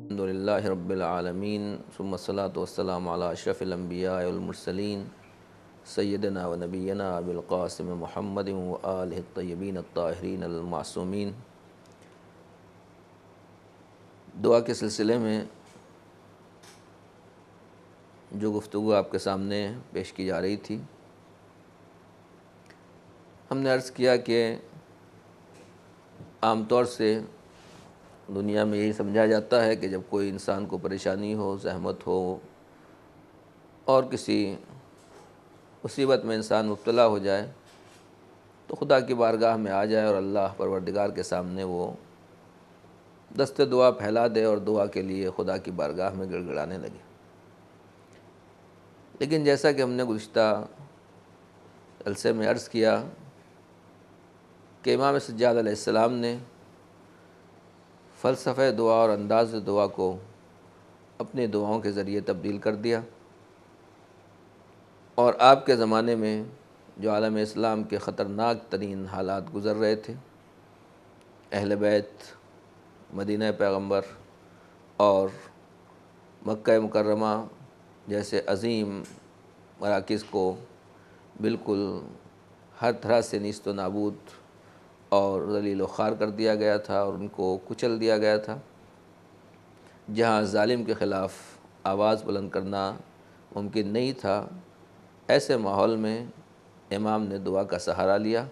الحمد للہ رب العالمین ثم الصلاۃ والسلام علی اشرف الانبیاء والمرسلین سیدنا و نبینا ابی القاسم محمد و آلہ الطیبین الطاہرین المعصومین۔ دعا کے سلسلے میں جو گفتگو آپ کے سامنے پیش کی جا رہی تھی، ہم نے عرض کیا کہ عام طور سے دنیا میں یہی سمجھا جاتا ہے کہ جب کوئی انسان کو پریشانی ہو، زحمت ہو اور کسی مصیبت میں انسان مبتلا ہو جائے تو خدا کی بارگاہ میں آ جائے اور اللہ پروردگار کے سامنے وہ دست دعا پھیلا دے اور دعا کے لیے خدا کی بارگاہ میں گڑ گڑانے لگے۔ لیکن جیسا کہ ہم نے گزشتہ جلسے میں عرض کیا کہ امام سجاد علیہ السلام نے فلسفہ دعا اور انداز دعا کو اپنی دعاؤں کے ذریعے تبدیل کر دیا، اور آپ کے زمانے میں جو عالم اسلام کے خطرناک ترین حالات گزر رہے تھے، اہل بیت، مدینہ پیغمبر اور مکہ مکرمہ جیسے عظیم مراکز کو بالکل ہر طرح سے نیست و نابود اور ذلیل و خوار کر دیا گیا تھا اور ان کو کچل دیا گیا تھا، جہاں ظالم کے خلاف آواز بلند کرنا ممکن نہیں تھا، ایسے ماحول میں امام نے دعا کا سہارا لیا،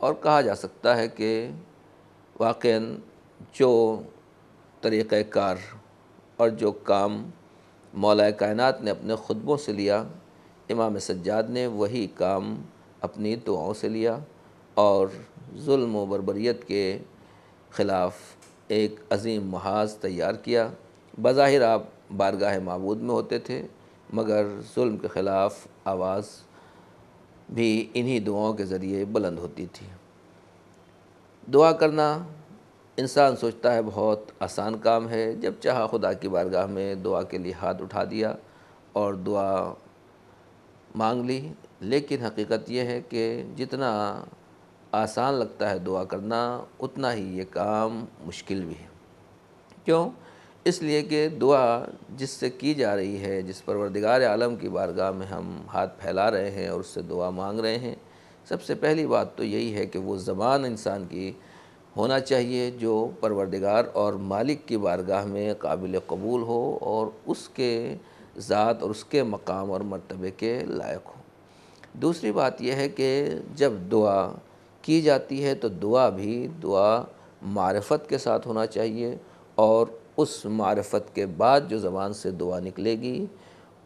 اور کہا جا سکتا ہے کہ واقعاً جو طریقہ کار اور جو کام مولا کائنات نے اپنے خطبوں سے لیا، امام سجاد نے وہی کام اپنی دعاؤں سے لیا اور ظلم و بربریت کے خلاف ایک عظیم محاذ تیار کیا۔ بظاہر آپ بارگاہ معبود میں ہوتے تھے، مگر ظلم کے خلاف آواز بھی انہی دعاؤں کے ذریعے بلند ہوتی تھی۔ دعا کرنا انسان سوچتا ہے بہت آسان کام ہے، جب چاہا خدا کی بارگاہ میں دعا کے لیے ہاتھ اٹھا دیا اور دعا مانگ لی، لیکن حقیقت یہ ہے کہ جتنا آسان لگتا ہے دعا کرنا، اتنا ہی یہ کام مشکل بھی ہے۔ کیوں؟ اس لیے کہ دعا جس سے کی جا رہی ہے، جس پروردگار عالم کی بارگاہ میں ہم ہاتھ پھیلا رہے ہیں اور اس سے دعا مانگ رہے ہیں، سب سے پہلی بات تو یہی ہے کہ وہ زبان انسان کی ہونا چاہیے جو پروردگار اور مالک کی بارگاہ میں قابل قبول ہو اور اس کے ذات اور اس کے مقام اور مرتبے کے لائق ہو۔ دوسری بات یہ ہے کہ جب دعا کی جاتی ہے تو دعا بھی دعا معرفت کے ساتھ ہونا چاہیے، اور اس معرفت کے بعد جو زبان سے دعا نکلے گی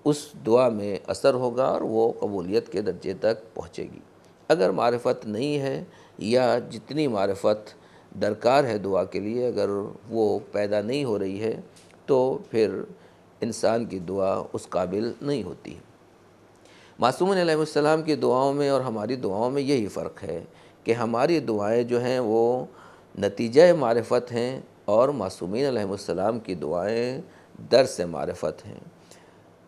اس دعا میں اثر ہوگا اور وہ قبولیت کے درجے تک پہنچے گی۔ اگر معرفت نہیں ہے یا جتنی معرفت درکار ہے دعا کے لیے اگر وہ پیدا نہیں ہو رہی ہے تو پھر انسان کی دعا اس قابل نہیں ہوتی۔ معصومین علیہ السلام کی دعاؤں میں اور ہماری دعاؤں میں یہی فرق ہے کہ ہماری دعائیں جو ہیں وہ نتیجہ معرفت ہیں اور معصومین علیہ السلام کی دعائیں درس معرفت ہیں۔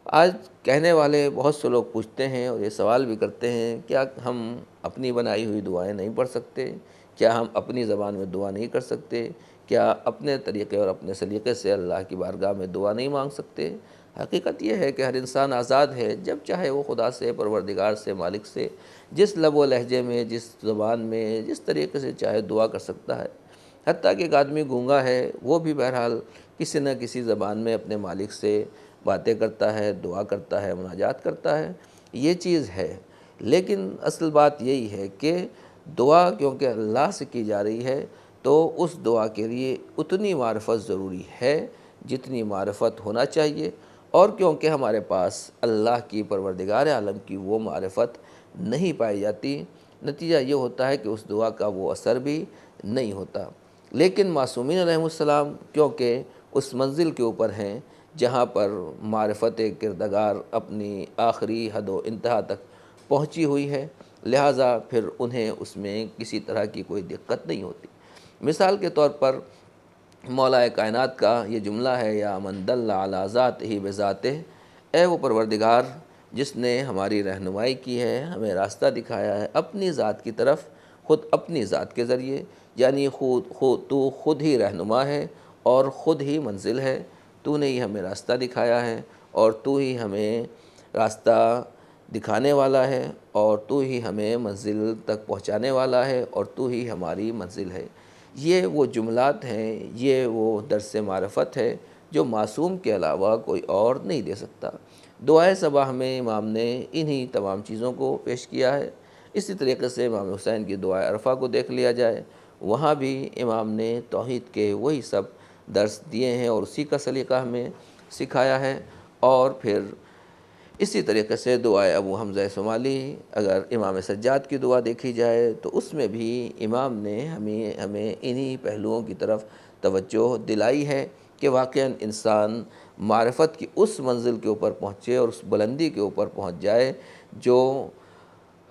آج کہنے والے بہت سے لوگ پوچھتے ہیں اور یہ سوال بھی کرتے ہیں، کیا ہم اپنی بنائی ہوئی دعائیں نہیں پڑھ سکتے؟ کیا ہم اپنی زبان میں دعا نہیں کر سکتے؟ کیا اپنے طریقے اور اپنے سلیقے سے اللہ کی بارگاہ میں دعا نہیں مانگ سکتے؟ حقیقت یہ ہے کہ ہر انسان آزاد ہے، جب چاہے وہ خدا سے، پروردگار سے، مالک سے جس لب و لہجے میں، جس زبان میں، جس طریقے سے چاہے دعا کر سکتا ہے۔ حتیٰ کہ ایک آدمی گونگا ہے، وہ بھی بہرحال کسی نہ کسی زبان میں اپنے مالک سے باتیں کرتا ہے، دعا کرتا ہے، مناجات کرتا ہے، یہ چیز ہے۔ لیکن اصل بات یہی ہے کہ دعا کیونکہ اللہ سے کی جا رہی ہے تو اس دعا کے لیے اتنی معرفت ضروری ہے جتنی معرفت ہونا چاہیے، اور کیونکہ ہمارے پاس اللہ کی، پروردگار عالم کی وہ معرفت نہیں پائی جاتی، نتیجہ یہ ہوتا ہے کہ اس دعا کا وہ اثر بھی نہیں ہوتا۔ لیکن معصومین علیہ السلام کیونکہ اس منزل کے اوپر ہیں جہاں پر معرفت کردگار اپنی آخری حد و انتہا تک پہنچی ہوئی ہے، لہٰذا پھر انہیں اس میں کسی طرح کی کوئی دقت نہیں ہوتی۔ مثال کے طور پر مولا کائنات کا یہ جملہ ہے، یا من دل علی ذاتہ بذاتہ، اے وہ پروردگار جس نے ہماری رہنمائی کی ہے، ہمیں راستہ دکھایا ہے اپنی ذات کی طرف، خود اپنی ذات کے ذریعے، یعنی تو خود ہی رہنما ہے اور خود ہی منزل ہے، تو نے ہی ہمیں راستہ دکھایا ہے، اور تو ہی ہمیں راستہ دکھانے والا ہے، اور تو ہی ہمیں منزل تک پہنچانے والا ہے، اور تو ہی ہماری منزل ہے۔ یہ وہ جملات ہیں، یہ وہ درس معرفت ہے جو معصوم کے علاوہ کوئی اور نہیں دے سکتا۔ دعائے صباح میں امام نے انہی تمام چیزوں کو پیش کیا ہے۔ اسی طریقے سے امام حسین کی دعائے عرفہ کو دیکھ لیا جائے، وہاں بھی امام نے توحید کے وہی سب درس دیے ہیں اور اسی کا سلیقہ ہمیں سکھایا ہے۔ اور پھر اسی طریقے سے دعائے ابو حمزہ صومالی، اگر امام سجاد کی دعا دیکھی جائے تو اس میں بھی امام نے ہمیں انہی پہلوؤں کی طرف توجہ دلائی ہے کہ واقعاً انسان معرفت کی اس منزل کے اوپر پہنچے اور اس بلندی کے اوپر پہنچ جائے جو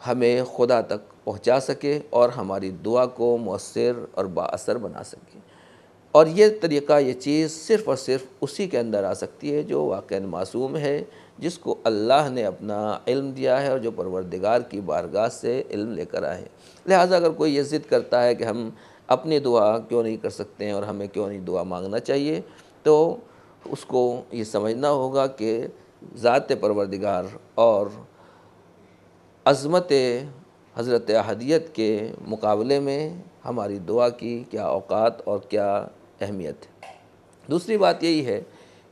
ہمیں خدا تک پہنچا سکے اور ہماری دعا کو مؤثر اور با اثر بنا سکے۔ اور یہ طریقہ، یہ چیز صرف اور صرف اسی کے اندر آ سکتی ہے جو واقعاً معصوم ہے، جس کو اللہ نے اپنا علم دیا ہے اور جو پروردگار کی بارگاہ سے علم لے کر آئے ہیں۔ لہٰذا اگر کوئی یہ ضد کرتا ہے کہ ہم اپنی دعا کیوں نہیں کر سکتے ہیں اور ہمیں کیوں نہیں دعا مانگنا چاہیے، تو اس کو یہ سمجھنا ہوگا کہ ذات پروردگار اور عظمت حضرت احدیت کے مقابلے میں ہماری دعا کی کیا اوقات اور کیا اہمیت ہے۔ دوسری بات یہی ہے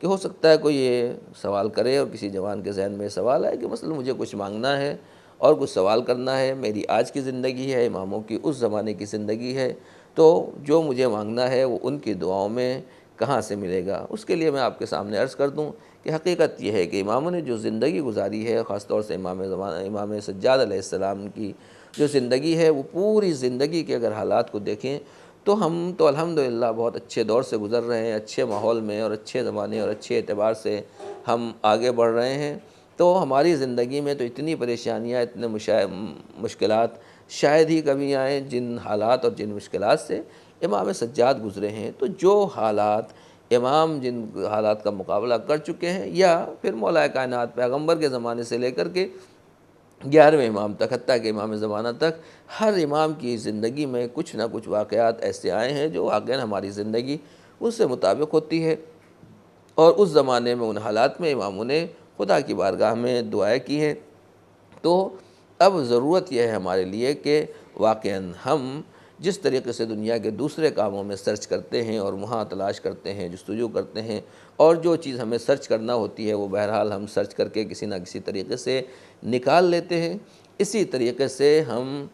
کہ ہو سکتا ہے کوئی یہ سوال کرے اور کسی جوان کے ذہن میں سوال آئے کہ مثلا مجھے کچھ مانگنا ہے اور کچھ سوال کرنا ہے، میری آج کی زندگی ہے، اماموں کی اس زمانے کی زندگی ہے، تو جو مجھے مانگنا ہے وہ ان کی دعاؤں میں کہاں سے ملے گا؟ اس کے لیے میں آپ کے سامنے عرض کر دوں کہ حقیقت یہ ہے کہ اماموں نے جو زندگی گزاری ہے، خاص طور سے امام سجاد علیہ السلام کی جو زندگی ہے، وہ پوری زندگی کے اگر حالات کو دیکھیں تو ہم تو الحمدللہ بہت اچھے دور سے گزر رہے ہیں، اچھے ماحول میں اور اچھے زمانے اور اچھے اعتبار سے ہم آگے بڑھ رہے ہیں۔ تو ہماری زندگی میں تو اتنی پریشانیاں، اتنے مشکلات شاید ہی کبھی آئیں جن حالات اور جن مشکلات سے امام سجاد گزرے ہیں۔ تو جو حالات امام جن حالات کا مقابلہ کر چکے ہیں، یا پھر مولا کائنات پیغمبر کے زمانے سے لے کر کے 11ویں امام تک، حتیٰ کہ امام زمانہ تک، ہر امام کی زندگی میں کچھ نہ کچھ واقعات ایسے آئے ہیں جو واقعاً ہماری زندگی اس سے مطابق ہوتی ہے، اور اس زمانے میں ان حالات میں اماموں نے خدا کی بارگاہ میں دعائیں کی ہیں۔ تو اب ضرورت یہ ہے ہمارے لیے کہ واقعاً ہم جس طریقے سے دنیا کے دوسرے کاموں میں سرچ کرتے ہیں اور وہاں تلاش کرتے ہیں، جستجو کرتے ہیں، اور جو چیز ہمیں سرچ کرنا ہوتی ہے وہ بہرحال ہم سرچ کر کے کسی نہ کسی طریقے سے نکال لیتے ہیں، اسی طریقے سے ہم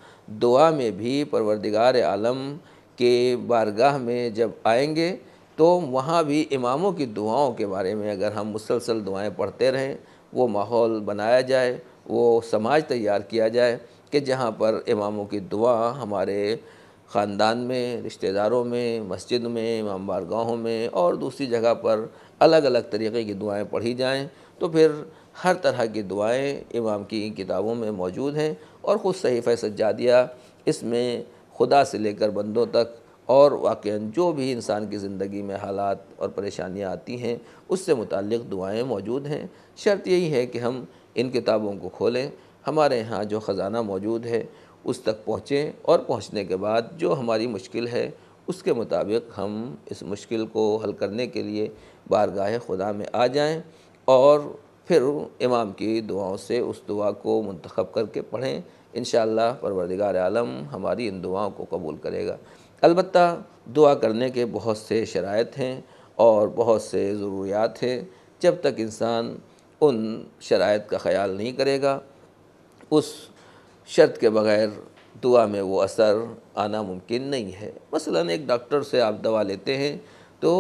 دعا میں بھی پروردگار عالم کے بارگاہ میں جب آئیں گے تو وہاں بھی اماموں کی دعاؤں کے بارے میں اگر ہم مسلسل دعائیں پڑھتے رہیں، وہ ماحول بنایا جائے، وہ سماج تیار کیا جائے کہ جہاں پر اماموں کی دعا ہمارے خاندان میں، رشتہ داروں میں، مسجد میں، امام بارگاہوں میں اور دوسری جگہ پر الگ الگ طریقے کی دعائیں پڑھی جائیں، تو پھر ہر طرح کی دعائیں امام کی کتابوں میں موجود ہیں، اور خود صحیفہ سجادیہ اس میں خدا سے لے کر بندوں تک اور واقعاً جو بھی انسان کی زندگی میں حالات اور پریشانیاں آتی ہیں اس سے متعلق دعائیں موجود ہیں۔ شرط یہی ہے کہ ہم ان کتابوں کو کھولیں، ہمارے ہاں جو خزانہ موجود ہے اس تک پہنچیں، اور پہنچنے کے بعد جو ہماری مشکل ہے اس کے مطابق ہم اس مشکل کو حل کرنے کے لیے بارگاہ خدا میں آ جائیں، اور پھر امام کی دعاؤں سے اس دعا کو منتخب کر کے پڑھیں۔ انشاءاللہ پروردگار عالم ہماری ان دعاؤں کو قبول کرے گا۔ البتہ دعا کرنے کے بہت سے شرائط ہیں اور بہت سے ضروریات ہیں، جب تک انسان ان شرائط کا خیال نہیں کرے گا، اس شرط کے بغیر دعا میں وہ اثر آنا ممکن نہیں ہے۔ مثلاً ایک ڈاکٹر سے آپ دوا لیتے ہیں تو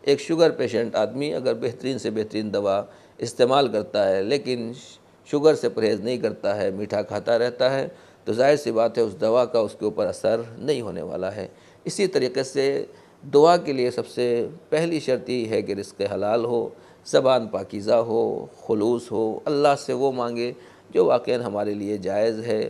ایک شوگر پیشنٹ آدمی اگر بہترین سے بہترین دوا استعمال کرتا ہے لیکن شوگر سے پرہیز نہیں کرتا ہے، میٹھا کھاتا رہتا ہے، تو ظاہر سی بات ہے اس دوا کا اس کے اوپر اثر نہیں ہونے والا ہے۔ اسی طریقے سے دعا کے لیے سب سے پہلی شرط یہ ہے کہ رزق حلال ہو، زبان پاکیزہ ہو، خلوص ہو، اللہ سے وہ مانگے جو واقعاً ہمارے لیے جائز ہے،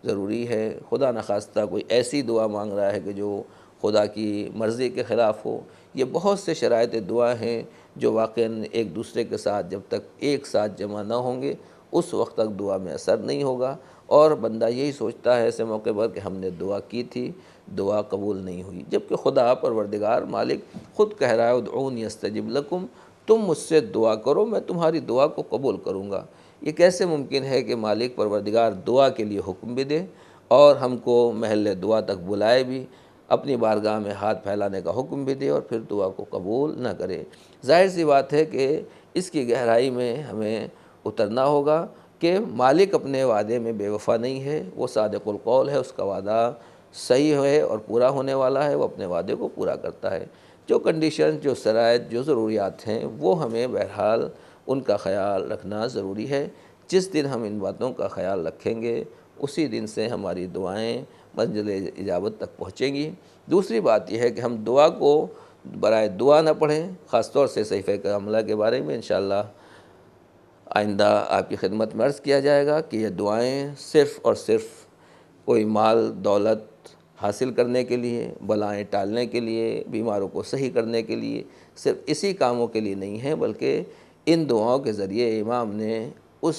ضروری ہے۔ خدا نخواستہ کوئی ایسی دعا مانگ رہا ہے کہ جو خدا کی مرضی کے خلاف ہو۔ یہ بہت سے شرائط دعا ہیں جو واقعاً ایک دوسرے کے ساتھ جب تک ایک ساتھ جمع نہ ہوں گے اس وقت تک دعا میں اثر نہیں ہوگا، اور بندہ یہی سوچتا ہے ایسے موقع پر کہ ہم نے دعا کی تھی، دعا قبول نہیں ہوئی، جبکہ خدا پروردگار مالک خود کہہ رہا ہے ادعونی استجب لکم، تم مجھ سے دعا کرو میں تمہاری دعا کو قبول کروں گا۔ یہ کیسے ممکن ہے کہ مالک پروردگار دعا کے لیے حکم بھی دے اور ہم کو محل دعا تک بلائے بھی، اپنی بارگاہ میں ہاتھ پھیلانے کا حکم بھی دے اور پھر دعا کو قبول نہ کرے؟ ظاہر سی بات ہے کہ اس کی گہرائی میں ہمیں اترنا ہوگا کہ مالک اپنے وعدے میں بے وفا نہیں ہے، وہ صادق القول ہے، اس کا وعدہ صحیح ہے اور پورا ہونے والا ہے، وہ اپنے وعدے کو پورا کرتا ہے۔ جو کنڈیشن، جو شرائط، جو ضروریات ہیں وہ ہمیں بہرحال ان کا خیال رکھنا ضروری ہے۔ جس دن ہم ان باتوں کا خیال رکھیں گے اسی دن سے ہماری دعائیں منزل اجابت تک پہنچیں گی۔ دوسری بات یہ ہے کہ ہم دعا کو برائے دعا نہ پڑھیں، خاص طور سے صحیفہ عملہ کے بارے میں انشاءاللہ آئندہ آپ کی خدمت میں عرض کیا جائے گا کہ یہ دعائیں صرف اور صرف کوئی مال دولت حاصل کرنے کے لیے، بلائیں ٹالنے کے لیے، بیماروں کو صحیح کرنے کے لیے، صرف اسی کاموں کے لیے نہیں ہیں، بلکہ ان دعاؤں کے ذریعے امام نے اس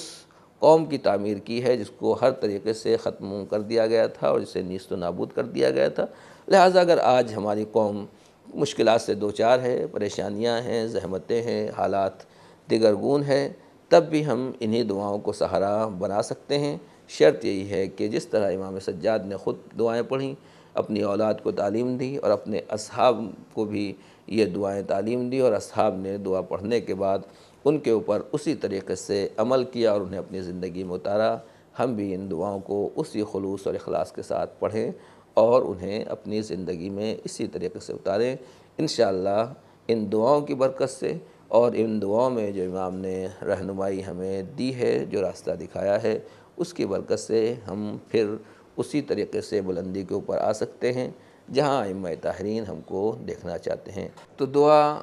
قوم کی تعمیر کی ہے جس کو ہر طریقے سے ختم کر دیا گیا تھا اور جسے نیست و نابود کر دیا گیا تھا۔ لہٰذا اگر آج ہماری قوم مشکلات سے دوچار ہے، پریشانیاں ہیں، زحمتیں ہیں، حالات دگرگون ہیں، تب بھی ہم انہی دعاؤں کو سہارا بنا سکتے ہیں۔ شرط یہی ہے کہ جس طرح امام سجاد نے خود دعائیں پڑھیں، اپنی اولاد کو تعلیم دی اور اپنے اصحاب کو بھی یہ دعائیں تعلیم دی اور اصحاب نے دعا پڑھنے کے بعد ان کے اوپر اسی طریقے سے عمل کیا اور انہیں اپنی زندگی میں اتارا، ہم بھی ان دعاؤں کو اسی خلوص اور اخلاص کے ساتھ پڑھیں اور انہیں اپنی زندگی میں اسی طریقے سے اتاریں۔ انشاءاللہ ان دعاؤں کی برکت سے اور ان دعاؤں میں جو امام نے رہنمائی ہمیں دی ہے، جو راستہ دکھایا ہے، اس کی برکت سے ہم پھر اسی طریقے سے بلندی کے اوپر آ سکتے ہیں جہاں ائمہ طاہرین ہم کو دیکھنا چاہتے ہیں۔ تو دعا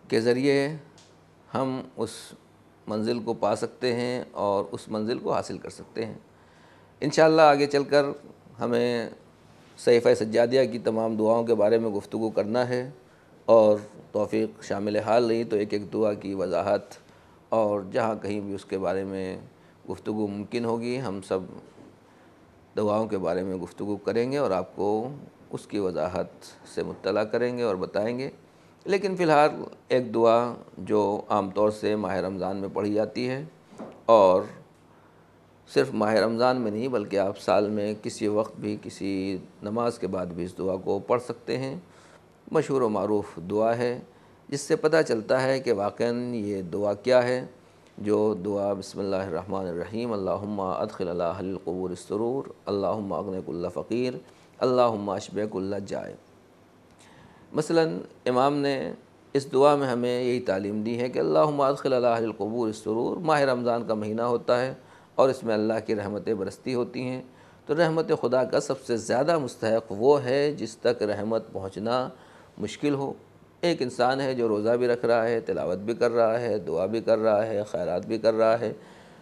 کے ذریعے ہم اس منزل کو پا سکتے ہیں اور اس منزل کو حاصل کر سکتے ہیں۔ انشاءاللہ آگے چل کر ہمیں صحیفہ سجادیہ کی تمام دعاؤں کے بارے میں گفتگو کرنا ہے اور توفیق شامل حال رہی تو ایک ایک دعا کی وضاحت اور جہاں کہیں بھی اس کے بارے میں گفتگو ممکن ہوگی ہم سب دعاؤں کے بارے میں گفتگو کریں گے اور آپ کو اس کی وضاحت سے مطلع کریں گے اور بتائیں گے۔ لیکن فی الحال ایک دعا جو عام طور سے ماہ رمضان میں پڑھی جاتی ہے اور صرف ماہ رمضان میں نہیں بلکہ آپ سال میں کسی وقت بھی کسی نماز کے بعد بھی اس دعا کو پڑھ سکتے ہیں، مشہور و معروف دعا ہے جس سے پتہ چلتا ہے کہ واقعاً یہ دعا کیا ہے۔ جو دعا بسم اللہ الرحمن الرحیم، اللہم ادخل علی اہل القبور السرور، اللہم اغن کل فقیر، اللہم اشبع کل جائع۔ مثلاً امام نے اس دعا میں ہمیں یہی تعلیم دی ہے کہ اللہم ادخل علی اہل القبور السرور۔ ماہ رمضان کا مہینہ ہوتا ہے اور اس میں اللہ کی رحمتیں برستی ہوتی ہیں، تو رحمت خدا کا سب سے زیادہ مستحق وہ ہے جس تک رحمت پہنچنا مشکل ہو۔ ایک انسان ہے جو روزہ بھی رکھ رہا ہے، تلاوت بھی کر رہا ہے، دعا بھی کر رہا ہے، خیرات بھی کر رہا ہے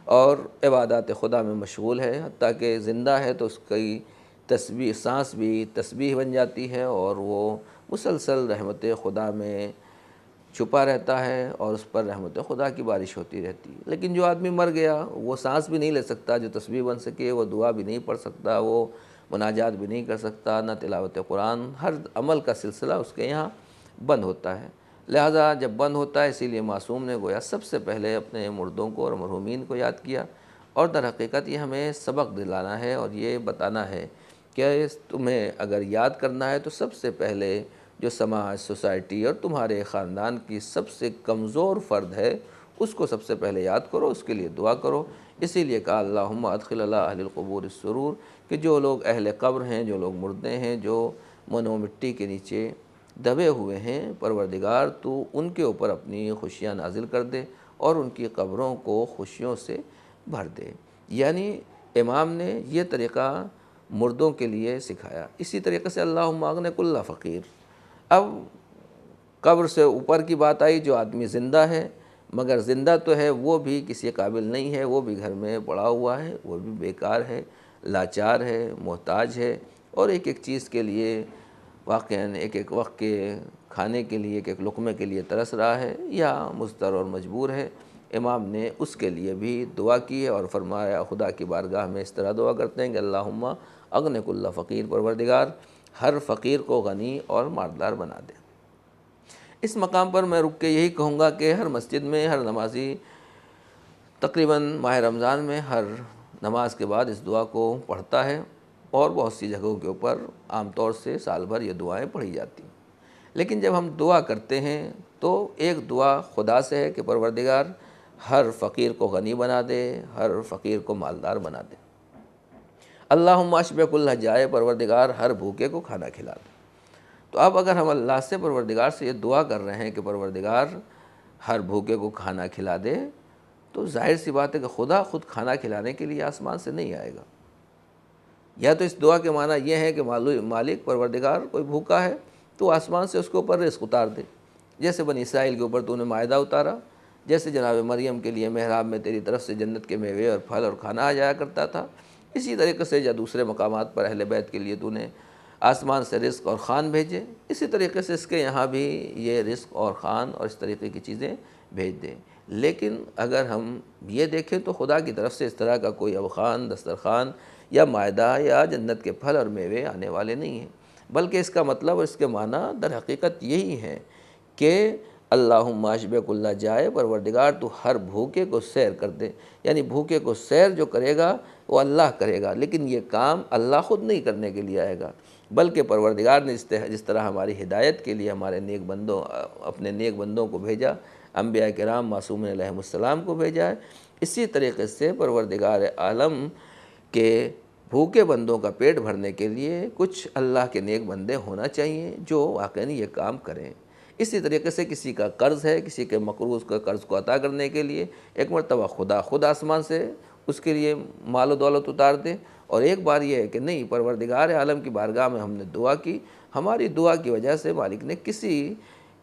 اور عبادات خدا میں مشغول ہے، حتیٰ کہ زندہ ہے تو اس کی تسبیح، سانس بھی تسبیح بن جاتی ہے اور وہ مسلسل رحمت خدا میں چھپا رہتا ہے اور اس پر رحمت خدا کی بارش ہوتی رہتی ہے۔ لیکن جو آدمی مر گیا وہ سانس بھی نہیں لے سکتا جو تسبیح بن سکے، وہ دعا بھی نہیں پڑھ سکتا، وہ مناجات بھی نہیں کر سکتا، نہ تلاوت قرآن، ہر عمل کا سلسلہ اس کے یہاں بند ہوتا ہے۔ لہٰذا جب بند ہوتا ہے اسی لیے معصوم نے گویا سب سے پہلے اپنے مردوں کو اور مرحومین کو یاد کیا، اور در حقیقت یہ ہمیں سبق دلانا ہے اور یہ بتانا ہے کہ تمہیں اگر یاد کرنا ہے تو سب سے پہلے جو سماج، سوسائٹی اور تمہارے خاندان کی سب سے کمزور فرد ہے اس کو سب سے پہلے یاد کرو، اس کے لیے دعا کرو۔ اسی لیے کہا اللہم ادخل علی اہل القبور السرور، کہ جو لوگ اہل قبر ہیں، جو لوگ مردے ہیں، جو من و مٹی کے نیچے دبے ہوئے ہیں، پروردگار تو ان کے اوپر اپنی خوشیاں نازل کر دے اور ان کی قبروں کو خوشیوں سے بھر دے۔ یعنی امام نے یہ طریقہ مردوں کے لیے سکھایا۔ اسی طریقے سے اللہم اغن کل فقیر۔ اب قبر سے اوپر کی بات آئی، جو آدمی زندہ ہے مگر زندہ تو ہے وہ بھی کسی قابل نہیں ہے، وہ بھی گھر میں پڑا ہوا ہے، وہ بھی بیکار ہے، لاچار ہے، محتاج ہے اور ایک ایک چیز کے لیے واقعاً ایک ایک وقت کے کھانے کے لیے، ایک ایک لقمے کے لیے ترس رہا ہے یا مضطر اور مجبور ہے۔ امام نے اس کے لیے بھی دعا کی ہے اور فرمایا خدا کی بارگاہ میں اس طرح دعا کرتے ہیں کہ اللہم اغن کل فقیر، پروردگار ہر فقیر کو غنی اور مالدار بنا دے۔ اس مقام پر میں رک کے یہی کہوں گا کہ ہر مسجد میں ہر نمازی تقریباً ماہ رمضان میں ہر نماز کے بعد اس دعا کو پڑھتا ہے، اور بہت سی جگہوں کے اوپر عام طور سے سال بھر یہ دعائیں پڑھی جاتی ہیں۔ لیکن جب ہم دعا کرتے ہیں تو ایک دعا خدا سے ہے کہ پروردگار ہر فقیر کو غنی بنا دے، ہر فقیر کو مالدار بنا دے۔ اللہم اشبع کل جائے، پروردگار ہر بھوکے کو کھانا کھلا دے۔ تو اب اگر ہم اللہ سے، پروردگار سے یہ دعا کر رہے ہیں کہ پروردگار ہر بھوکے کو کھانا کھلا دے، تو ظاہر سی بات ہے کہ خدا خود کھانا کھلانے کے لیے آسمان سے نہیں آئے گا۔ یا تو اس دعا کے معنی یہ ہے کہ مالک پروردگار کوئی بھوکا ہے تو آسمان سے اس کے اوپر رزق اتار دے، جیسے بنی اسرائیل کے اوپر تو نے مائدہ اتارا، جیسے جناب مریم کے لیے محراب میں تیری طرف سے جنت کے میوے اور پھل اور کھانا آ جایا کرتا تھا، اسی طریقے سے یا دوسرے مقامات پر اہل بیت کے لیے تو نے آسمان سے رزق اور خوان بھیجے، اسی طریقے سے اس کے یہاں بھی یہ رزق اور خوان اور اس طریقے کی چیزیں بھیج دیں۔ لیکن اگر ہم یہ دیکھیں تو خدا کی طرف سے اس طرح کا کوئی اب خوان، دسترخوان یا مائدہ یا جنت کے پھل اور میوے آنے والے نہیں ہیں، بلکہ اس کا مطلب اور اس کے معنی در حقیقت یہی ہے کہ اللہم اشبع کل جائے، پروردگار تو ہر بھوکے کو سیر کر دے، یعنی بھوکے کو سیر جو کرے گا وہ اللہ کرے گا، لیکن یہ کام اللہ خود نہیں کرنے کے لیے آئے گا، بلکہ پروردگار نے جس طرح ہماری ہدایت کے لیے ہمارے نیک بندوں، اپنے نیک بندوں کو بھیجا، انبیاء کرام معصومین علیہ السلام کو بھیجا ہے، اسی طریقے سے پروردگار عالم کے بھوکے بندوں کا پیٹ بھرنے کے لیے کچھ اللہ کے نیک بندے ہونا چاہیے جو واقعی یہ کام کریں۔ اسی طریقے سے کسی کا قرض ہے، کسی کے مقروض کا قرض کو عطا کرنے کے لیے ایک مرتبہ خود آسمان سے اس کے لیے مال و دولت اتار دے، اور ایک بار یہ ہے کہ نہیں، پروردگار عالم کی بارگاہ میں ہم نے دعا کی، ہماری دعا کی وجہ سے مالک نے کسی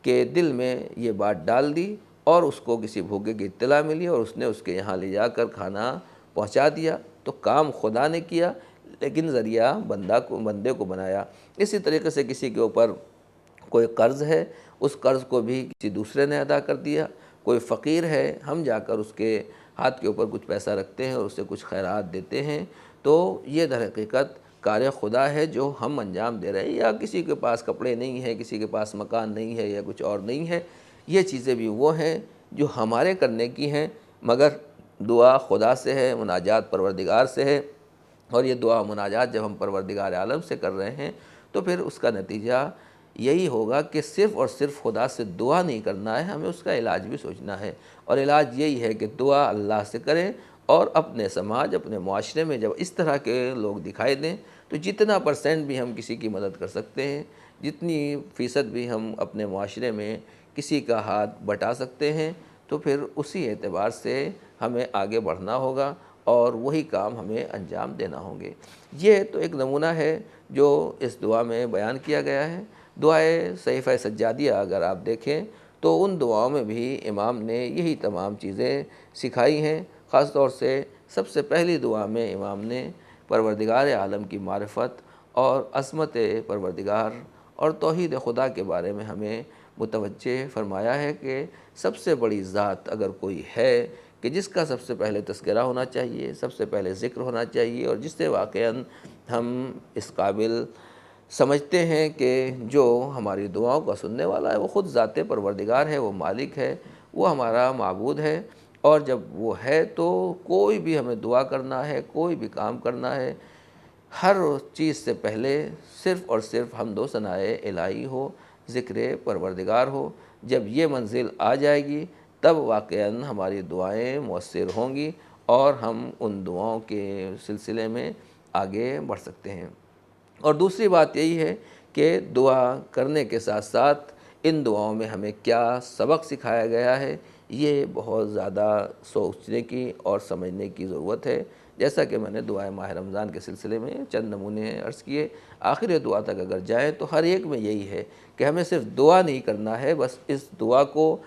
کے دل میں یہ بات ڈال دی اور اس کو کسی بھوکے کی اطلاع ملی اور اس نے اس کے یہاں لے جا کر کھانا پہنچا دیا، تو کام خدا نے کیا لیکن ذریعہ بندے کو بنایا۔ اسی طریقے سے کسی کے اوپر کوئی قرض ہے، اس قرض کو بھی کسی دوسرے نے ادا کر دیا، کوئی فقیر ہے، ہم جا کر اس کے ہاتھ کے اوپر کچھ پیسہ رکھتے ہیں اور اسے کچھ خیرات دیتے ہیں، تو یہ در حقیقت کار خدا ہے جو ہم انجام دے رہے ہیں۔ یا کسی کے پاس کپڑے نہیں ہیں، کسی کے پاس مکان نہیں ہے یا کچھ اور نہیں ہے، یہ چیزیں بھی وہ ہیں جو ہمارے کرنے کی ہیں، مگر دعا خدا سے ہے، مناجات پروردگار سے ہے، اور یہ دعا مناجات جب ہم پروردگار عالم سے کر رہے ہیں تو پھر اس کا نتیجہ یہی ہوگا کہ صرف اور صرف خدا سے دعا نہیں کرنا ہے، ہمیں اس کا علاج بھی سوچنا ہے، اور علاج یہی ہے کہ دعا اللہ سے کریں، اور اپنے سماج، اپنے معاشرے میں جب اس طرح کے لوگ دکھائی دیں تو جتنا % بھی ہم کسی کی مدد کر سکتے ہیں، جتنی فیصد بھی ہم اپنے معاشرے میں کسی کا ہاتھ بٹا سکتے ہیں، تو پھر اسی اعتبار سے ہمیں آگے بڑھنا ہوگا اور وہی کام ہمیں انجام دینا ہوں گے۔ یہ تو ایک نمونہ ہے جو اس دعا میں بیان کیا گیا ہے۔ دعائے صحیفہ سجادیہ اگر آپ دیکھیں تو ان دعاؤں میں بھی امام نے یہی تمام چیزیں سکھائی ہیں۔ خاص طور سے سب سے پہلی دعا میں امام نے پروردگار عالم کی معرفت اور عظمت پروردگار اور توحید خدا کے بارے میں ہمیں متوجہ فرمایا ہے کہ سب سے بڑی ذات اگر کوئی ہے کہ جس کا سب سے پہلے تذکرہ ہونا چاہیے، سب سے پہلے ذکر ہونا چاہیے، اور جس سے واقعاً ہم اس قابل سمجھتے ہیں کہ جو ہماری دعاؤں کا سننے والا ہے وہ خود ذات پروردگار ہے، وہ مالک ہے، وہ ہمارا معبود ہے، اور جب وہ ہے تو کوئی بھی ہمیں دعا کرنا ہے، کوئی بھی کام کرنا ہے، ہر چیز سے پہلے صرف اور صرف حمد و ثنائے الہی ہو، ذکر پروردگار ہو۔ جب یہ منزل آ جائے گی تب واقعاً ہماری دعائیں مؤثر ہوں گی اور ہم ان دعاؤں کے سلسلے میں آگے بڑھ سکتے ہیں۔ اور دوسری بات یہی ہے کہ دعا کرنے کے ساتھ ساتھ ان دعاؤں میں ہمیں کیا سبق سکھایا گیا ہے، یہ بہت زیادہ سوچنے کی اور سمجھنے کی ضرورت ہے۔ جیسا کہ میں نے دعائے ماہ رمضان کے سلسلے میں چند نمونے عرض کیے، آخر دعا تک اگر جائیں تو ہر ایک میں یہی ہے کہ ہمیں صرف دعا نہیں کرنا ہے، بس اس دعا کو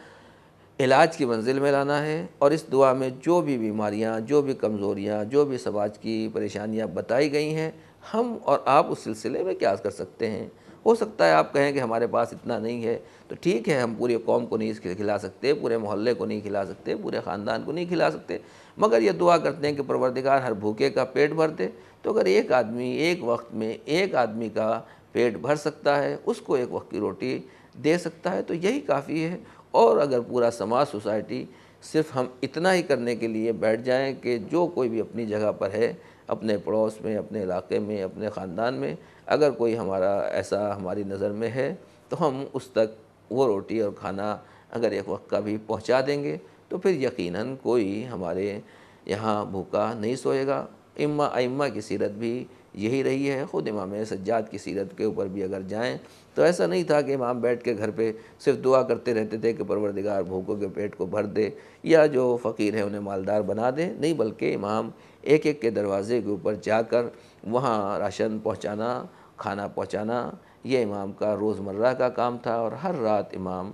علاج کی منزل میں لانا ہے، اور اس دعا میں جو بھی بیماریاں، جو بھی کمزوریاں، جو بھی سماج کی پریشانیاں بتائی گئی ہیں، ہم اور آپ اس سلسلے میں کیا کر سکتے ہیں۔ ہو سکتا ہے آپ کہیں کہ ہمارے پاس اتنا نہیں ہے، تو ٹھیک ہے، ہم پوری قوم کو نہیں کھلا سکتے، پورے محلے کو نہیں کھلا سکتے، پورے خاندان کو نہیں کھلا سکتے، مگر یہ دعا کرتے ہیں کہ پروردگار ہر بھوکے کا پیٹ بھر دے۔ تو اگر ایک آدمی ایک وقت میں ایک آدمی کا پیٹ بھر سکتا ہے، اس کو ایک وقت کی روٹی دے سکتا ہے تو یہی کافی ہے۔ اور اگر پورا سماج، سوسائٹی صرف ہم اتنا ہی کرنے کے لیے بیٹھ جائیں کہ جو کوئی بھی اپنی جگہ پر ہے، اپنے پڑوس میں، اپنے علاقے میں، اپنے خاندان میں اگر کوئی ہمارا ایسا ہماری نظر میں ہے تو ہم اس تک وہ روٹی اور کھانا اگر ایک وقت کا بھی پہنچا دیں گے تو پھر یقیناً کوئی ہمارے یہاں بھوکا نہیں سوئے گا۔ ائمہ کی سیرت بھی یہی رہی ہے۔ خود امام سجاد کی سیرت کے اوپر بھی اگر جائیں تو ایسا نہیں تھا کہ امام بیٹھ کے گھر پہ صرف دعا کرتے رہتے تھے کہ پروردگار بھوکوں کے پیٹ کو بھر دے یا جو فقیر ہیں انہیں مالدار بنا دے، نہیں، بلکہ امام ایک ایک کے دروازے کے اوپر جا کر وہاں راشن پہنچانا، کھانا پہنچانا یہ امام کا روزمرہ کا کام تھا، اور ہر رات امام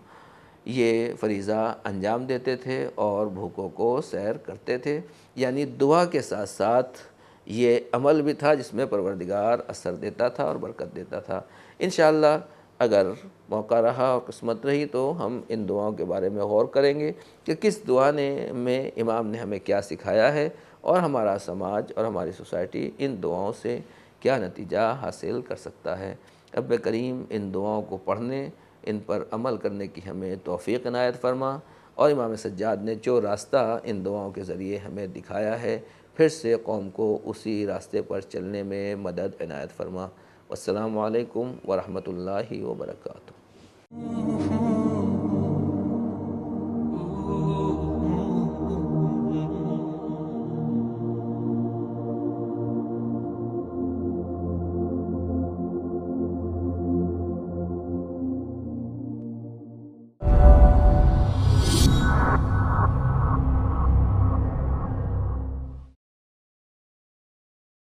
یہ فریضہ انجام دیتے تھے اور بھوکوں کو سیر کرتے تھے۔ یعنی دعا کے ساتھ ساتھ یہ عمل بھی تھا جس میں پروردگار اثر دیتا تھا اور برکت دیتا تھا۔ انشاءاللہ اگر موقع رہا اور قسمت رہی تو ہم ان دعاؤں کے بارے میں غور کریں گے کہ کس دعا میں امام نے ہمیں کیا سکھایا ہے اور ہمارا سماج اور ہماری سوسائٹی ان دعاؤں سے کیا نتیجہ حاصل کر سکتا ہے۔ رب کریم ان دعاؤں کو پڑھنے، ان پر عمل کرنے کی ہمیں توفیق عنایت فرما، اور امام سجاد نے جو راستہ ان دعاؤں کے ذریعے ہمیں دکھایا ہے پھر سے قوم کو اسی راستے پر چلنے میں مدد عنایت فرما۔ والسلام علیکم ورحمۃ اللہ وبرکاتہ۔